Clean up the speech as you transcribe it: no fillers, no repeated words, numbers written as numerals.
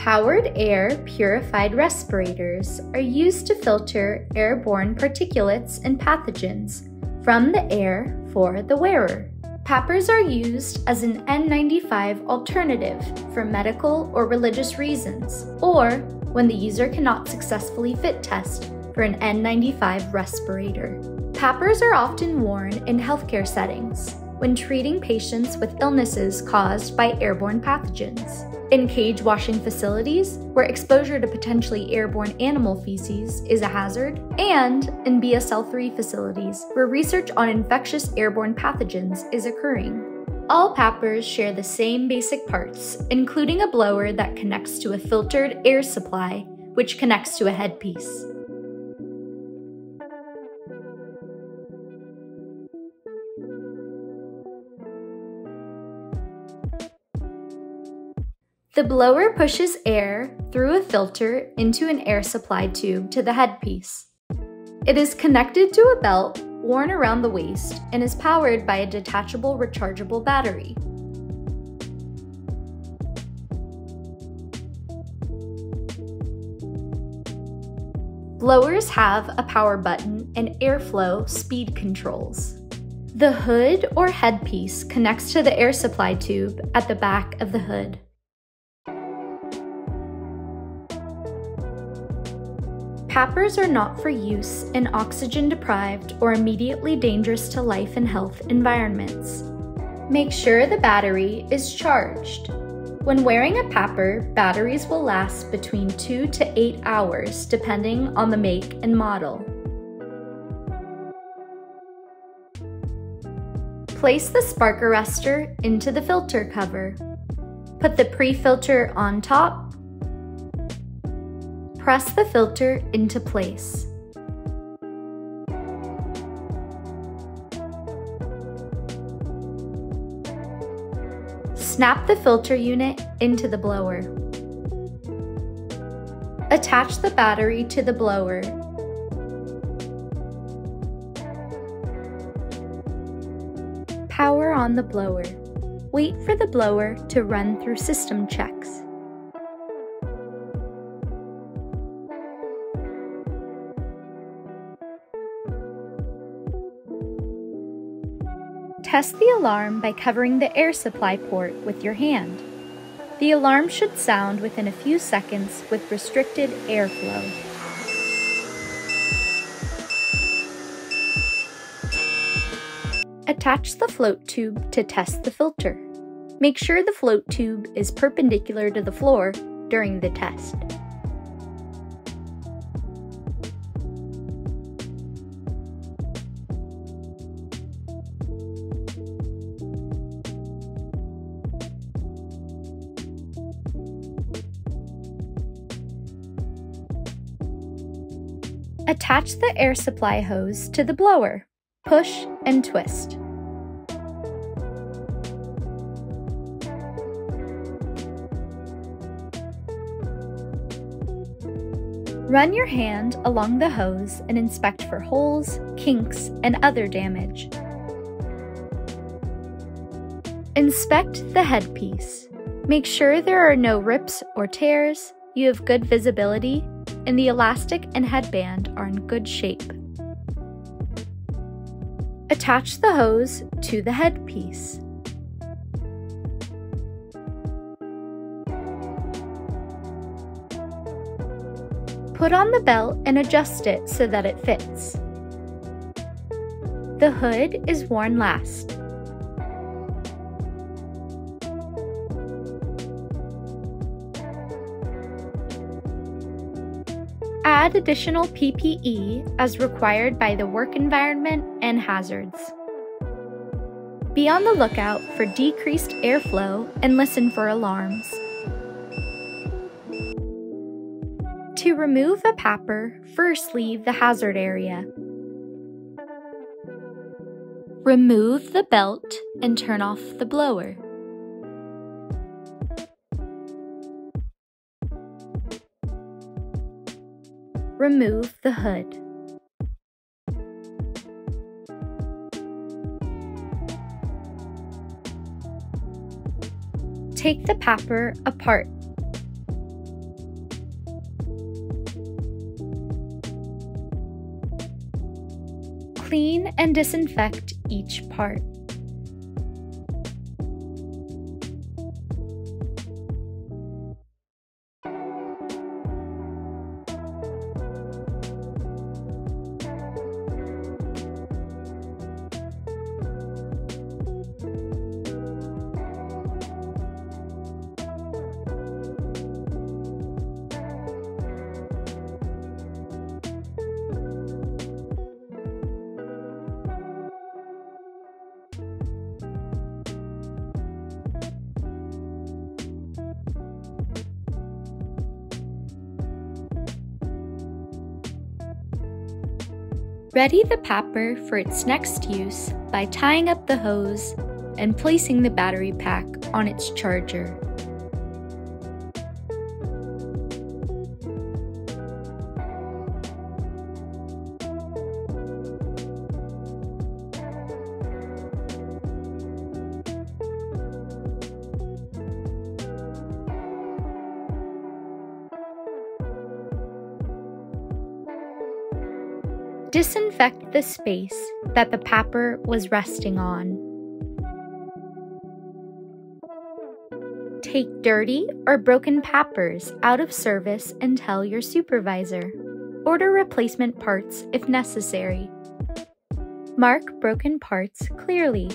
Powered air purified respirators are used to filter airborne particulates and pathogens from the air for the wearer. PAPRs are used as an N95 alternative for medical or religious reasons, or when the user cannot successfully fit test for an N95 respirator. PAPRs are often worn in healthcare settings when treating patients with illnesses caused by airborne pathogens, in cage washing facilities where exposure to potentially airborne animal feces is a hazard, and in BSL-3 facilities where research on infectious airborne pathogens is occurring. All PAPRs share the same basic parts, including a blower that connects to a filtered air supply, which connects to a headpiece. The blower pushes air through a filter into an air supply tube to the headpiece. It is connected to a belt worn around the waist and is powered by a detachable rechargeable battery. Blowers have a power button and airflow speed controls. The hood or headpiece connects to the air supply tube at the back of the hood. PAPRs are not for use in oxygen-deprived or immediately dangerous to life and health environments. Make sure the battery is charged. When wearing a PAPR, batteries will last between 2 to 8 hours depending on the make and model. Place the spark arrestor into the filter cover. Put the pre-filter on top. Press the filter into place. Snap the filter unit into the blower. Attach the battery to the blower. Power on the blower. Wait for the blower to run through system checks. Test the alarm by covering the air supply port with your hand. The alarm should sound within a few seconds with restricted airflow. Attach the float tube to test the filter. Make sure the float tube is perpendicular to the floor during the test. Attach the air supply hose to the blower. Push and twist. Run your hand along the hose and inspect for holes, kinks, and other damage. Inspect the headpiece. Make sure there are no rips or tears, you have good visibility, and the elastic and headband are in good shape. Attach the hose to the headpiece. Put on the belt and adjust it so that it fits. The hood is worn last. Add additional PPE as required by the work environment and hazards. Be on the lookout for decreased airflow and listen for alarms. To remove a PAPR, first leave the hazard area. Remove the belt and turn off the blower. Remove the hood. Take the PAPR apart. Clean and disinfect each part. Ready the papper for its next use by tying up the hose and placing the battery pack on its charger. Disinfect the space that the papper was resting on. Take dirty or broken pappers out of service and tell your supervisor. Order replacement parts if necessary. Mark broken parts clearly